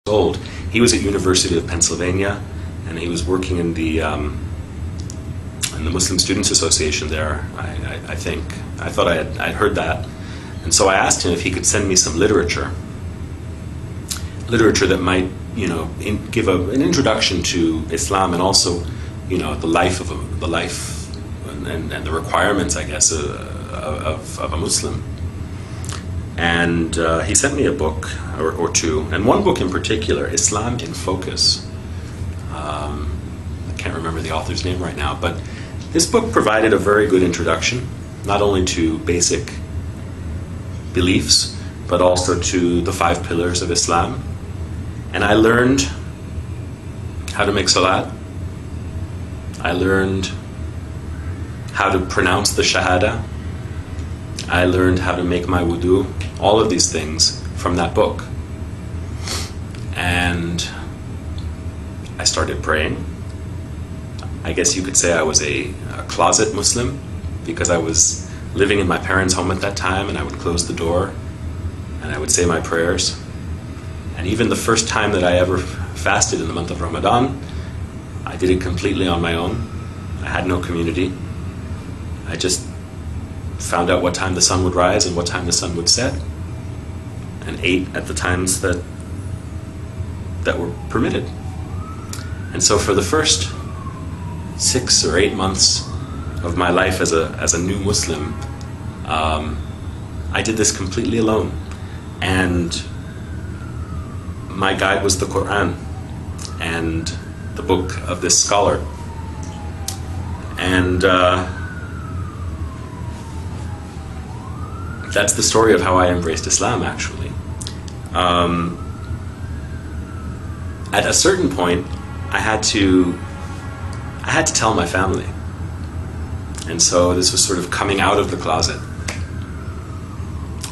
old. He was at University of Pennsylvania, and he was working in the Muslim Students Association there, I think. I thought I'd heard that. And so I asked him if he could send me some literature that might, you know, give an introduction to Islam, and also, you know, the life and the requirements, I guess, of a Muslim. And he sent me a book or two, and one book in particular, Islam in Focus. I can't remember the author's name right now, but this book provided a very good introduction, not only to basic beliefs, but also to the 5 pillars of Islam. And I learned how to make salat. I learned how to pronounce the shahada. I learned how to make my wudu. All of these things from that book. And I started praying. I guess you could say I was a closet Muslim, because I was living in my parents' home at that time, and I would close the door and I would say my prayers. And even the first time that I ever fasted in the month of Ramadan, I did it completely on my own. I had no community. I just found out what time the sun would rise and what time the sun would set, and ate at the times that were permitted. And so for the first 6 or 8 months of my life as a new Muslim, I did this completely alone. And my guide was the Quran and the book of this scholar. And that's the story of how I embraced Islam, actually. At a certain point, I had to tell my family. And so this was sort of coming out of the closet.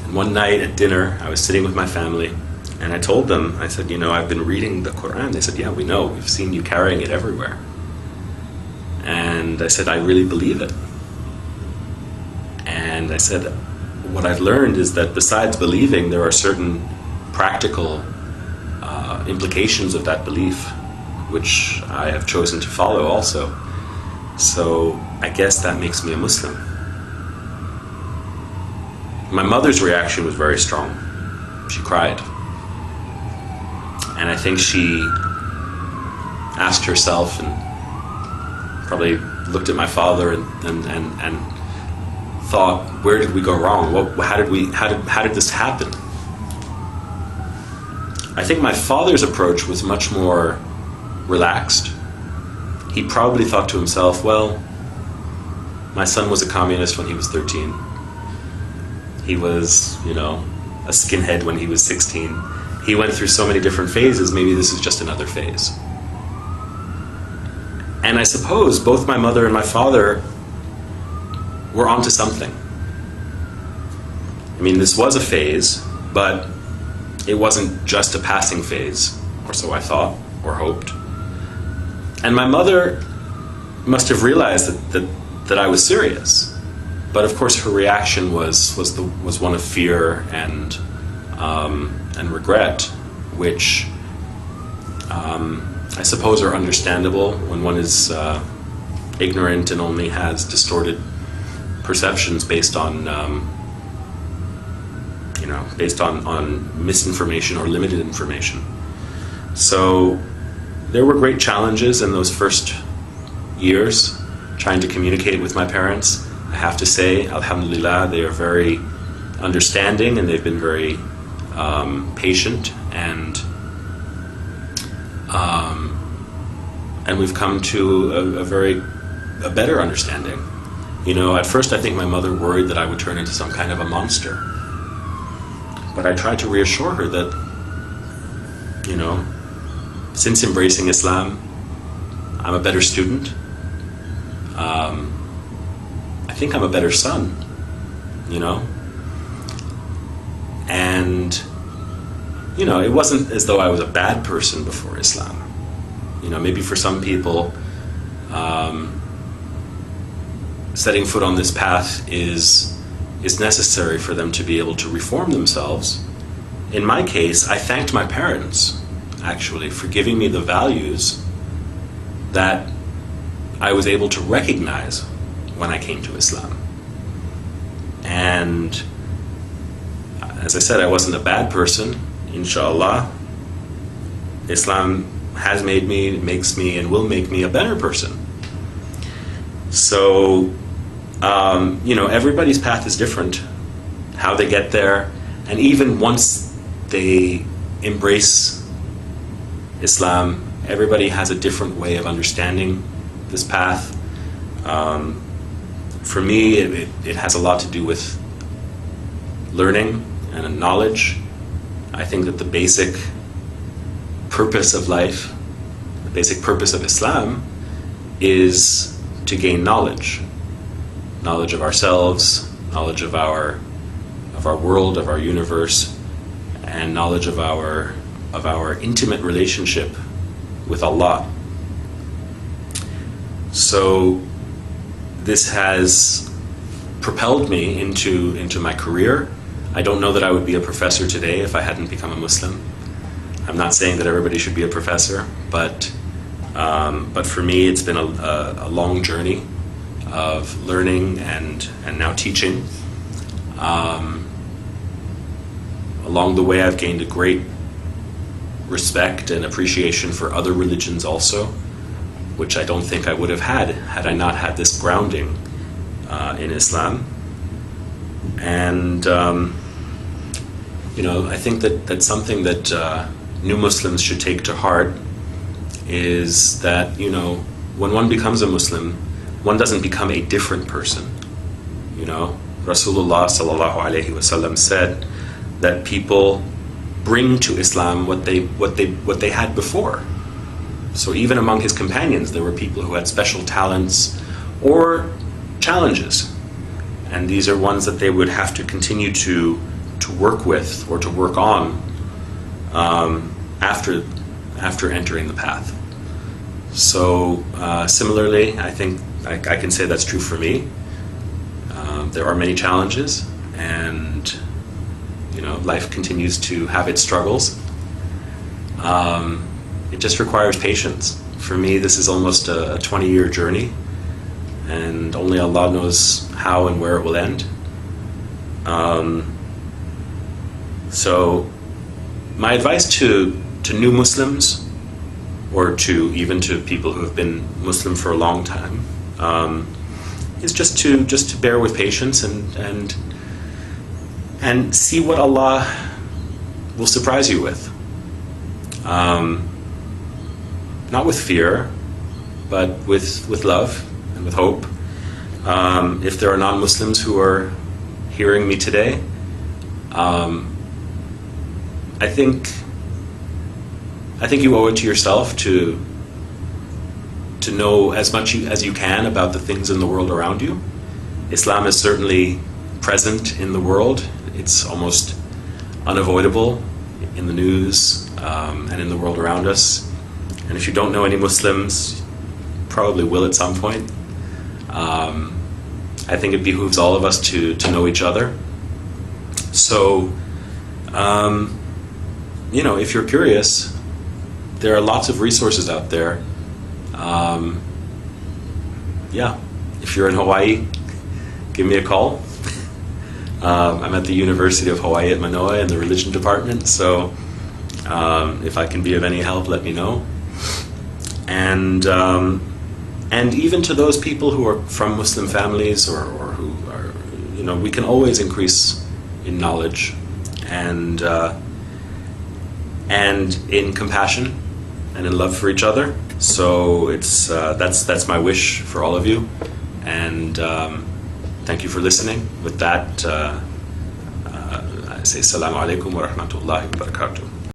And one night at dinner, I was sitting with my family, and I told them, I said, you know, I've been reading the Quran. They said, yeah, we know. We've seen you carrying it everywhere. And I said, I really believe it. And I said, what I've learned is that besides believing, there are certain practical implications of that belief, which I have chosen to follow also. So I guess that makes me a Muslim. My mother's reaction was very strong. She cried. And I think she asked herself, and probably looked at my father and thought, where did we go wrong? How did this happen? I think my father's approach was much more relaxed. He probably thought to himself, well, my son was a communist when he was 13. He was, you know, a skinhead when he was 16. He went through so many different phases, maybe this is just another phase. And I suppose both my mother and my father were onto something. I mean, this was a phase, but it wasn't just a passing phase, or so I thought, or hoped. And my mother must have realized that I was serious. But of course her reaction was one of fear and regret, which I suppose are understandable when one is ignorant and only has distorted perceptions based on based on misinformation or limited information. So there were great challenges in those first years trying to communicate with my parents. I have to say, alhamdulillah, they are very understanding, and they've been very patient, and we've come to a better understanding. You know, at first I think my mother worried that I would turn into some kind of a monster. But I tried to reassure her that, you know, since embracing Islam, I'm a better student. I think I'm a better son, you know? And, you know, it wasn't as though I was a bad person before Islam. You know, maybe for some people, setting foot on this path is necessary for them to be able to reform themselves. In my case, I thanked my parents actually, for giving me the values that I was able to recognize when I came to Islam. And as I said, I wasn't a bad person, inshallah. Islam has made me, makes me, and will make me a better person. So, you know, everybody's path is different, how they get there, and even once they embrace Islam, everybody has a different way of understanding this path. For me, it has a lot to do with learning and knowledge. I think that the basic purpose of life, the basic purpose of Islam, is to gain knowledge. Knowledge of ourselves, knowledge of our world, of our universe, and knowledge of our intimate relationship with Allah. So this has propelled me into my career. I don't know that I would be a professor today if I hadn't become a Muslim. I'm not saying that everybody should be a professor, but for me it's been a long journey of learning and now teaching. Along the way I've gained a great respect and appreciation for other religions also, which I don't think I would have had I not had this grounding in Islam. And you know, I think that that's something that new Muslims should take to heart, is that, you know, when one becomes a Muslim, one doesn't become a different person. You know, Rasulullah sallallahu alaihi wasallam said that people bring to Islam what they had before. So even among his companions, there were people who had special talents or challenges, and these are ones that they would have to continue to work with or to work on after entering the path. So similarly, I think I can say that's true for me. There are many challenges, and you know, life continues to have its struggles. It just requires patience. For me, this is almost a 20-year journey, and only Allah knows how and where it will end. So my advice to new Muslims, or even to people who have been Muslim for a long time, is just to bear with patience and see what Allah will surprise you with. Not with fear, but with love and with hope. If there are non-Muslims who are hearing me today, I think you owe it to yourself to know as much as you can about the things in the world around you. Islam is certainly present in the world. It's almost unavoidable in the news and in the world around us. And if you don't know any Muslims, probably will at some point. I think it behooves all of us to know each other. So, you know, if you're curious, there are lots of resources out there. Yeah, if you're in Hawaii, give me a call. I'm at the University of Hawaii at Manoa in the religion department, so if I can be of any help, let me know. And even to those people who are from Muslim families or who are, you know, we can always increase in knowledge and in compassion and in love for each other. So it's that's my wish for all of you, and thank you for listening. With that, I say Assalamu alaikum wa rahmatullahi wa barakatuh.